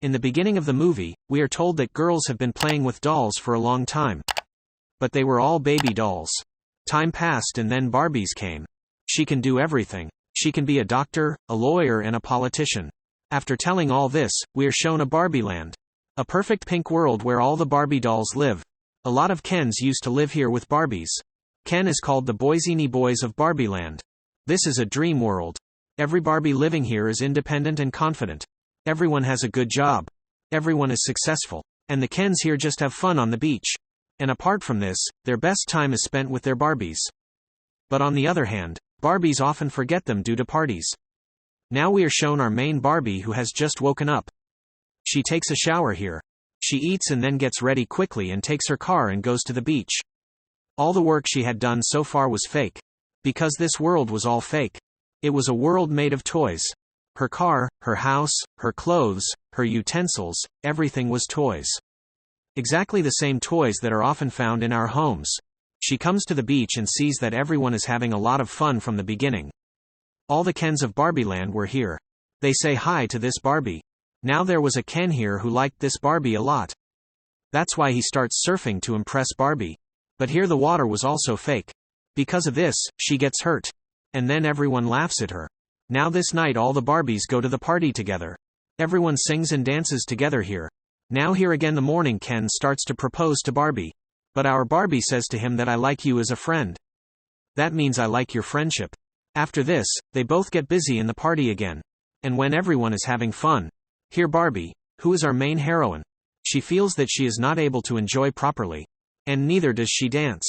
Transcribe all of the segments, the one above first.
In the beginning of the movie, we are told that girls have been playing with dolls for a long time. But they were all baby dolls. Time passed and then Barbies came. She can do everything. She can be a doctor, a lawyer and a politician. After telling all this, we are shown a Barbie land. A perfect pink world where all the Barbie dolls live. A lot of Kens used to live here with Barbies. Ken is called the Boise Boys of Barbie land. This is a dream world. Every Barbie living here is independent and confident. Everyone has a good job. Everyone is successful. And the Kens here just have fun on the beach. And apart from this, their best time is spent with their Barbies. But on the other hand, Barbies often forget them due to parties. Now we are shown our main Barbie who has just woken up. She takes a shower here. She eats and then gets ready quickly and takes her car and goes to the beach. All the work she had done so far was fake. Because this world was all fake. It was a world made of toys. Her car, her house, her clothes, her utensils, everything was toys. Exactly the same toys that are often found in our homes. She comes to the beach and sees that everyone is having a lot of fun from the beginning. All the Kens of Barbieland were here. They say hi to this Barbie. Now there was a Ken here who liked this Barbie a lot. That's why he starts surfing to impress Barbie. But here the water was also fake. Because of this, she gets hurt. And then everyone laughs at her. Now this night all the Barbies go to the party together. Everyone sings and dances together here. Now here again the morning Ken starts to propose to Barbie. But our Barbie says to him that I like you as a friend. That means I like your friendship. After this, they both get busy in the party again. And when everyone is having fun, here Barbie, who is our main heroine, she feels that she is not able to enjoy properly. And neither does she dance.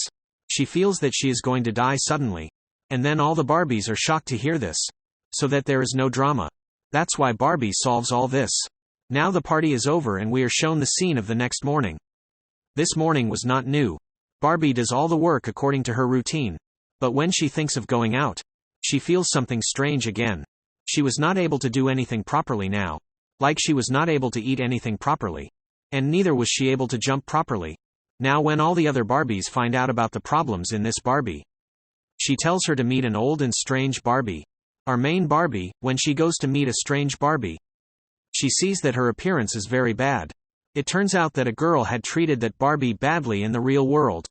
She feels that she is going to die suddenly. And then all the Barbies are shocked to hear this. So that there is no drama. That's why Barbie solves all this. Now the party is over and we are shown the scene of the next morning. This morning was not new. Barbie does all the work according to her routine. But when she thinks of going out, she feels something strange again. She was not able to do anything properly now. Like she was not able to eat anything properly. And neither was she able to jump properly. Now when all the other Barbies find out about the problems in this Barbie, she tells her to meet an old and strange Barbie. Our main Barbie, when she goes to meet a strange Barbie, she sees that her appearance is very bad. It turns out that a girl had treated that Barbie badly in the real world.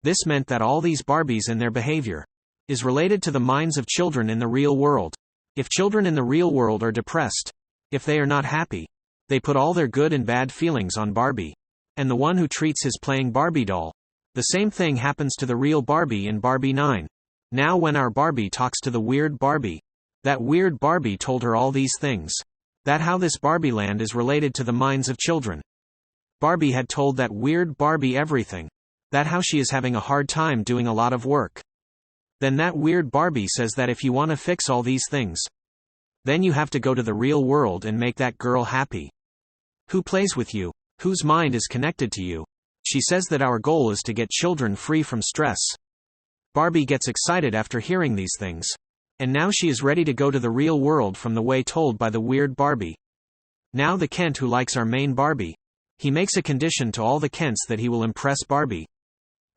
This meant that all these Barbies and their behavior is related to the minds of children in the real world. If children in the real world are depressed, if they are not happy, they put all their good and bad feelings on Barbie. And the one who treats his playing Barbie doll. The same thing happens to the real Barbie in Barbie 9. Now when our Barbie talks to the weird Barbie, that weird Barbie told her all these things. That how this Barbie land is related to the minds of children. Barbie had told that weird Barbie everything. That how she is having a hard time doing a lot of work. Then that weird Barbie says that if you want to fix all these things, then you have to go to the real world and make that girl happy. Who plays with you? Whose mind is connected to you? She says that our goal is to get children free from stress. Barbie gets excited after hearing these things. And now she is ready to go to the real world from the way told by the weird Barbie. Now the Kent who likes our main Barbie. He makes a condition to all the Kents that he will impress Barbie.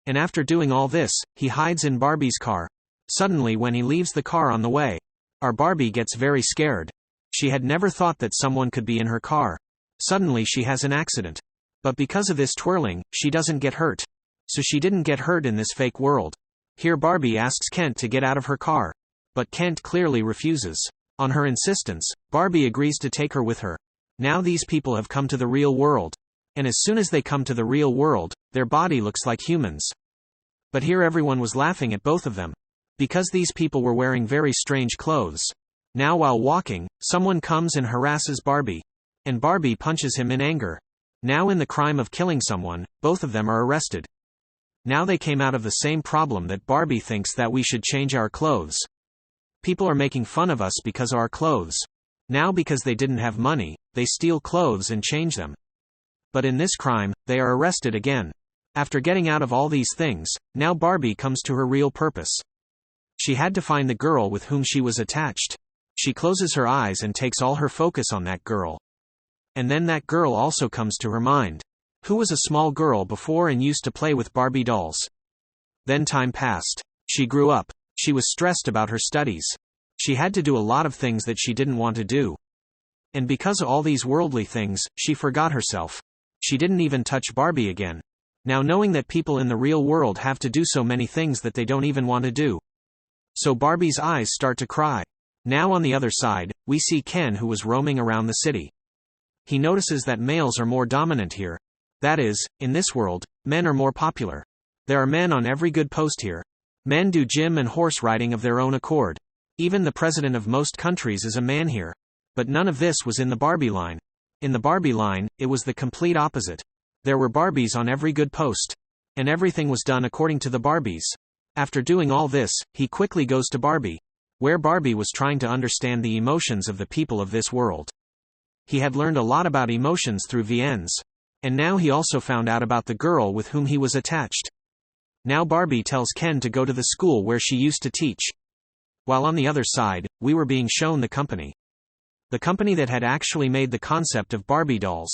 And after doing all this, he hides in Barbie's car. Suddenly when he leaves the car on the way, our Barbie gets very scared. She had never thought that someone could be in her car. Suddenly she has an accident. But because of this twirling, she doesn't get hurt. So she didn't get hurt in this fake world. Here Barbie asks Kent to get out of her car. But Kent clearly refuses. On her insistence, Barbie agrees to take her with her. Now these people have come to the real world. And as soon as they come to the real world, their body looks like humans. But here everyone was laughing at both of them. Because these people were wearing very strange clothes. Now while walking, someone comes and harasses Barbie. And Barbie punches him in anger. Now in the crime of killing someone, both of them are arrested. Now they came out of the same problem that Barbie thinks that we should change our clothes. People are making fun of us because of our clothes. Now because they didn't have money, they steal clothes and change them. But in this crime, they are arrested again. After getting out of all these things, now Barbie comes to her real purpose. She had to find the girl with whom she was attached. She closes her eyes and takes all her focus on that girl. And then that girl also comes to her mind. Who was a small girl before and used to play with Barbie dolls. Then time passed. She grew up. She was stressed about her studies. She had to do a lot of things that she didn't want to do. And because of all these worldly things, she forgot herself. She didn't even touch Barbie again. Now knowing that people in the real world have to do so many things that they don't even want to do. So Barbie's eyes start to cry. Now on the other side, we see Ken, who was roaming around the city. He notices that males are more dominant here. That is, in this world, men are more popular. There are men on every good post here. Men do gym and horse riding of their own accord. Even the president of most countries is a man here. But none of this was in the Barbie line. In the Barbie line, it was the complete opposite. There were Barbies on every good post. And everything was done according to the Barbies. After doing all this, he quickly goes to Barbie, where Barbie was trying to understand the emotions of the people of this world. He had learned a lot about emotions through VNs. And now he also found out about the girl with whom he was attached. Now Barbie tells Ken to go to the school where she used to teach. While on the other side, we were being shown the company. The company that had actually made the concept of Barbie dolls.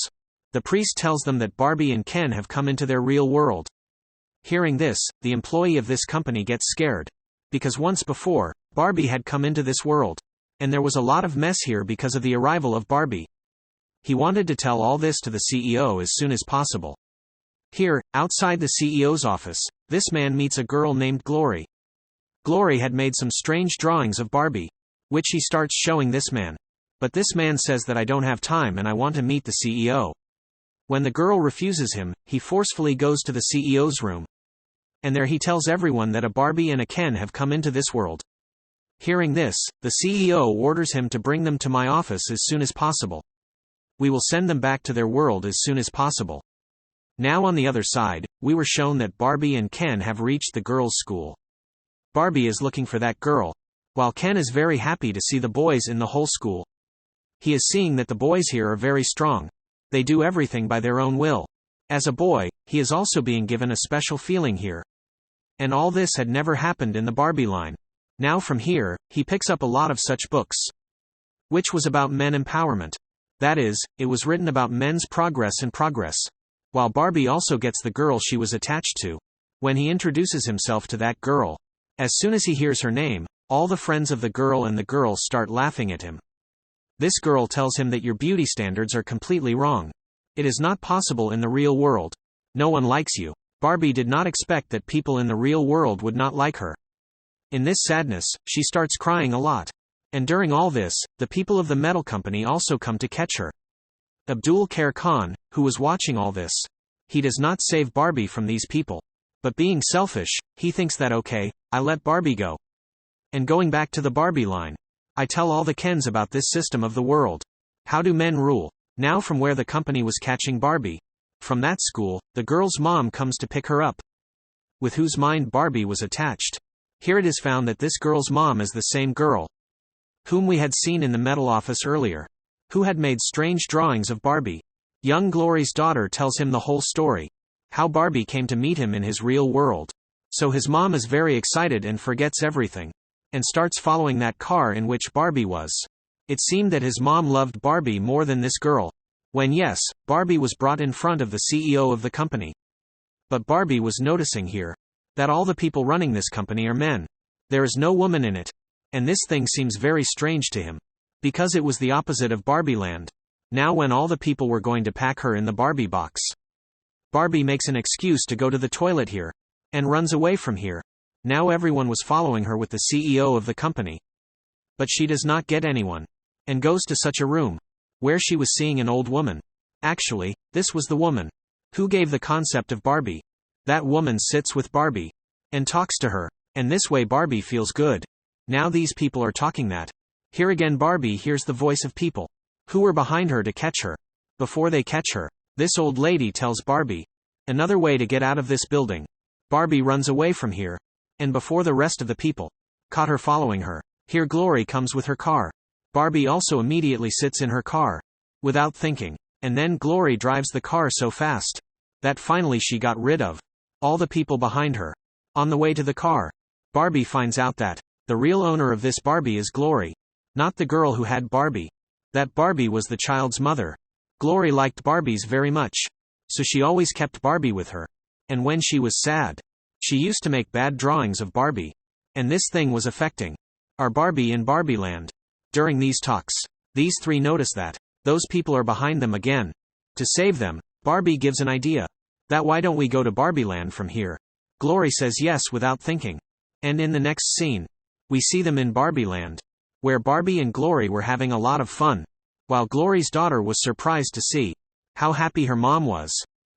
The priest tells them that Barbie and Ken have come into their real world. Hearing this, the employee of this company gets scared. Because once before, Barbie had come into this world. And there was a lot of mess here because of the arrival of Barbie. He wanted to tell all this to the CEO as soon as possible. Here, outside the CEO's office, this man meets a girl named Glory. Glory had made some strange drawings of Barbie, which he starts showing this man. But this man says that I don't have time and I want to meet the CEO. When the girl refuses him, he forcefully goes to the CEO's room. And there he tells everyone that a Barbie and a Ken have come into this world. Hearing this, the CEO orders him to bring them to my office as soon as possible. We will send them back to their world as soon as possible. Now on the other side, we were shown that Barbie and Ken have reached the girls' school. Barbie is looking for that girl, while Ken is very happy to see the boys in the whole school. He is seeing that the boys here are very strong. They do everything by their own will. As a boy, he is also being given a special feeling here. And all this had never happened in the Barbie line. Now from here, he picks up a lot of such books. Which was about men empowerment. That is, it was written about men's progress and progress. While Barbie also gets the girl she was attached to. When he introduces himself to that girl. As soon as he hears her name, all the friends of the girl and the girl start laughing at him. This girl tells him that your beauty standards are completely wrong. It is not possible in the real world. No one likes you. Barbie did not expect that people in the real world would not like her. In this sadness, she starts crying a lot. And during all this, the people of the metal company also come to catch her. Abdul Khair Khan, who was watching all this. He does not save Barbie from these people. But being selfish, he thinks that okay, I let Barbie go. And going back to the Barbie line. I tell all the Kens about this system of the world. How do men rule? Now from where the company was catching Barbie. From that school, the girl's mom comes to pick her up. With whose mind Barbie was attached. Here it is found that this girl's mom is the same girl. Whom we had seen in the metal office earlier. Who had made strange drawings of Barbie. Young Glory's daughter tells him the whole story. How Barbie came to meet him in his real world. So his mom is very excited and forgets everything. And starts following that car in which Barbie was. It seemed that his mom loved Barbie more than this girl. When yes, Barbie was brought in front of the CEO of the company. But Barbie was noticing here. That all the people running this company are men. There is no woman in it. And this thing seems very strange to him. Because it was the opposite of Barbie Land. Now when all the people were going to pack her in the Barbie box. Barbie makes an excuse to go to the toilet here. And runs away from here. Now everyone was following her with the CEO of the company. But she does not get anyone. And goes to such a room. Where she was seeing an old woman. Actually, this was the woman. Who gave the concept of Barbie. That woman sits with Barbie. And talks to her. And this way Barbie feels good. Now these people are talking that. Here again Barbie hears the voice of people. Who were behind her to catch her. Before they catch her. This old lady tells Barbie. Another way to get out of this building. Barbie runs away from here. And before the rest of the people. Caught her following her. Here Glory comes with her car. Barbie also immediately sits in her car. Without thinking. And then Glory drives the car so fast. That finally she got rid of. All the people behind her. On the way to the car. Barbie finds out that. The real owner of this Barbie is Glory. Not the girl who had Barbie. That Barbie was the child's mother. Glory liked Barbies very much. So she always kept Barbie with her. And when she was sad. She used to make bad drawings of Barbie. And this thing was affecting our Barbie in Barbie Land. During these talks, these three notice that Those people are behind them again. To save them, Barbie gives an idea. That why don't we go to Barbie Land from here? Glory says yes without thinking. And in the next scene, we see them in Barbie Land, where Barbie and Glory were having a lot of fun, while Glory's daughter was surprised to see how happy her mom was.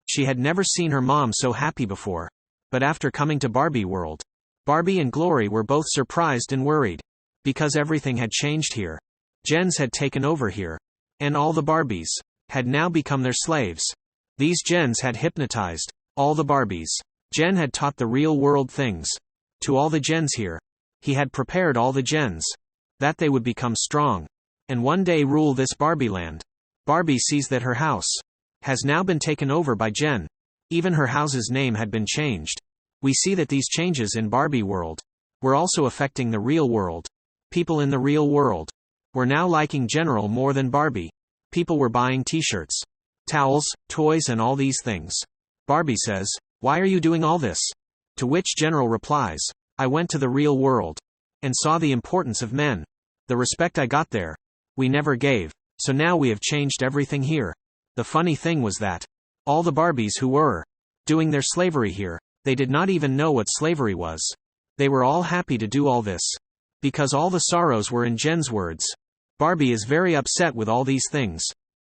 She had never seen her mom so happy before. But after coming to Barbie World, Barbie and Glory were both surprised and worried, because everything had changed here. Gens had taken over here, and all the Barbies had now become their slaves. These gens had hypnotized all the Barbies. Gen had taught the real world things to all the gens here. He had prepared all the gens that they would become strong and one day rule this Barbie land. Barbie sees that her house has now been taken over by Gen. Even her house's name had been changed. We see that these changes in Barbie world were also affecting the real world. People in the real world were now liking General more than Barbie. People were buying t-shirts, towels, toys and all these things. Barbie says, "Why are you doing all this?" To which General replies, "I went to the real world and saw the importance of men. The respect I got there, we never gave. So now we have changed everything here." The funny thing was that all the Barbies who were doing their slavery here, they did not even know what slavery was. They were all happy to do all this, because all the sorrows were in Jen's words. Barbie is very upset with all these things.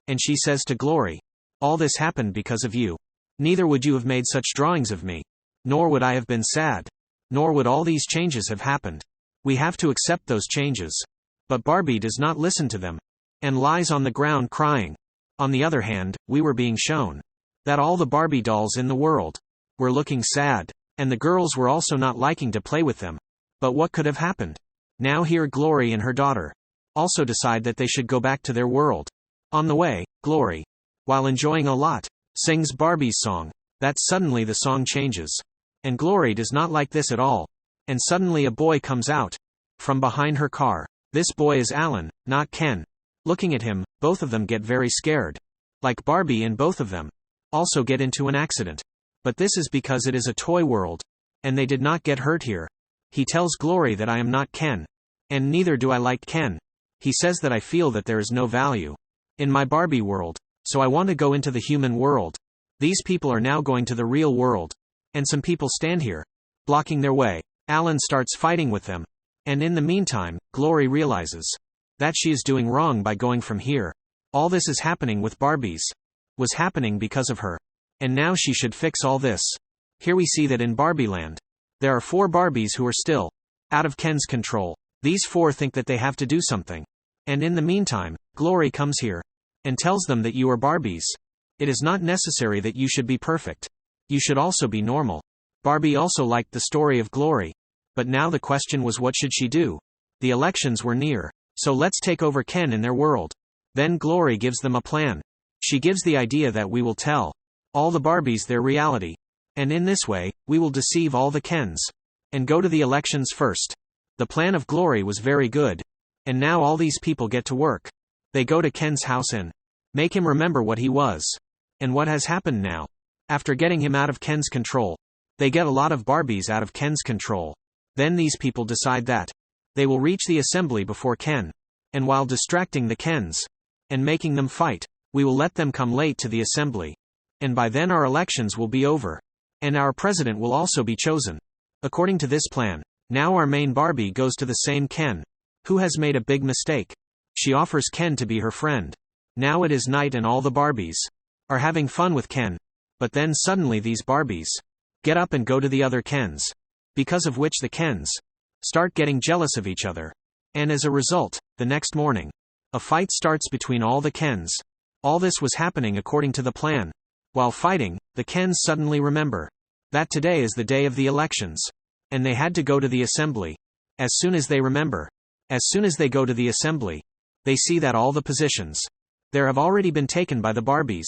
And she says to Glory, "All this happened because of you. Neither would you have made such drawings of me. Nor would I have been sad. Nor would all these changes have happened. We have to accept those changes." But Barbie does not listen to them, and lies on the ground crying. On the other hand, we were being shown that all the Barbie dolls in the world were looking sad, and the girls were also not liking to play with them. But what could have happened? Now here Glory and her daughter also decide that they should go back to their world. On the way, Glory, while enjoying a lot, sings Barbie's song. That suddenly the song changes. And Glory does not like this at all. And suddenly a boy comes out from behind her car. This boy is Alan, not Ken. Looking at him, both of them get very scared. Like Barbie, and both of them also get into an accident. But this is because it is a toy world, and they did not get hurt here. He tells Glory that I am not Ken. And neither do I like Ken. He says that I feel that there is no value in my Barbie world, so I want to go into the human world. These people are now going to the real world. And some people stand here, blocking their way. Alan starts fighting with them. And in the meantime, Glory realizes that she is doing wrong by going from here. All this is happening with Barbies. Was happening because of her. And now she should fix all this. Here we see that in Barbie Land, there are 4 Barbies who are still out of Ken's control. These 4 think that they have to do something. And in the meantime, Glory comes here and tells them that you are Barbies. It is not necessary that you should be perfect. You should also be normal. Barbie also liked the story of Glory. But now the question was, what should she do? The elections were near. So let's take over Ken in their world. Then Glory gives them a plan. She gives the idea that we will tell all the Barbies their reality. And in this way, we will deceive all the Kens and go to the elections first. The plan of Glory was very good. And now all these people get to work. They go to Ken's house and make him remember what he was. And what has happened now? After getting him out of Ken's control, they get a lot of Barbies out of Ken's control. Then these people decide that they will reach the assembly before Ken. And while distracting the Kens and making them fight, we will let them come late to the assembly. And by then our elections will be over. And our president will also be chosen. According to this plan, now our main Barbie goes to the same Ken, who has made a big mistake. She offers Ken to be her friend. Now it is night and all the Barbies are having fun with Ken. But then suddenly these Barbies get up and go to the other Kens. Because of which the Kens start getting jealous of each other. And as a result, the next morning, a fight starts between all the Kens. All this was happening according to the plan. While fighting, the Kens suddenly remember that today is the day of the elections. And they had to go to the assembly. As soon as they remember, as soon as they go to the assembly, they see that all the positions there have already been taken by the Barbies.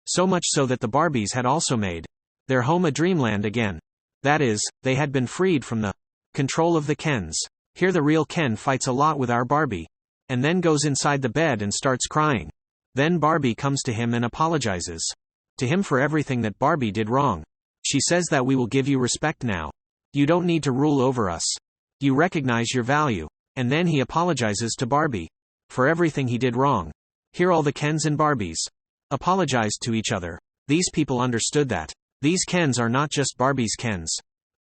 So much so that the Barbies had also made their home a dreamland again. That is, they had been freed from the control of the Kens. Here the real Ken fights a lot with our Barbie. And then goes inside the bed and starts crying. Then Barbie comes to him and apologizes to him for everything that Barbie did wrong. She says that we will give you respect now. You don't need to rule over us. You recognize your value. And then he apologizes to Barbie for everything he did wrong. Here all the Kens and Barbies apologized to each other. These people understood that these Kens are not just Barbie's Kens,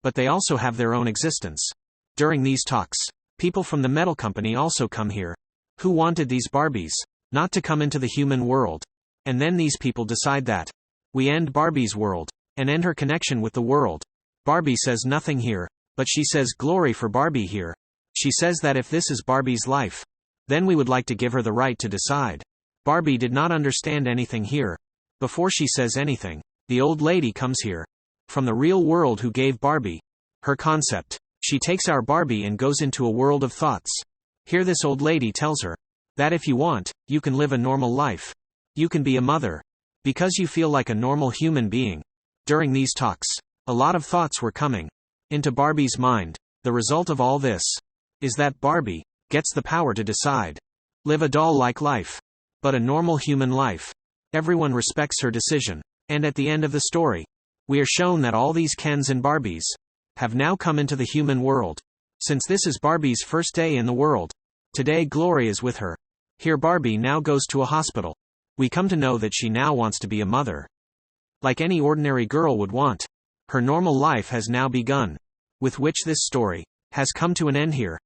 but they also have their own existence. During these talks, people from the metal company also come here, who wanted these Barbies not to come into the human world. And then these people decide that we end Barbie's world and end her connection with the world. Barbie says nothing here, but she says glory for Barbie here. She says that if this is Barbie's life, then we would like to give her the right to decide. Barbie did not understand anything here. Before she says anything, the old lady comes here from the real world who gave Barbie her concept. She takes our Barbie and goes into a world of thoughts. Here this old lady tells her that if you want, you can live a normal life. You can be a mother because you feel like a normal human being. During these talks, a lot of thoughts were coming into Barbie's mind. The result of all this is that Barbie gets the power to decide. Live a doll-like life, but a normal human life. Everyone respects her decision. And at the end of the story, we are shown that all these Kens and Barbies have now come into the human world. Since this is Barbie's first day in the world, today Glory is with her. Here Barbie now goes to a hospital. We come to know that she now wants to be a mother. Like any ordinary girl would want. Her normal life has now begun. With which this story has come to an end here.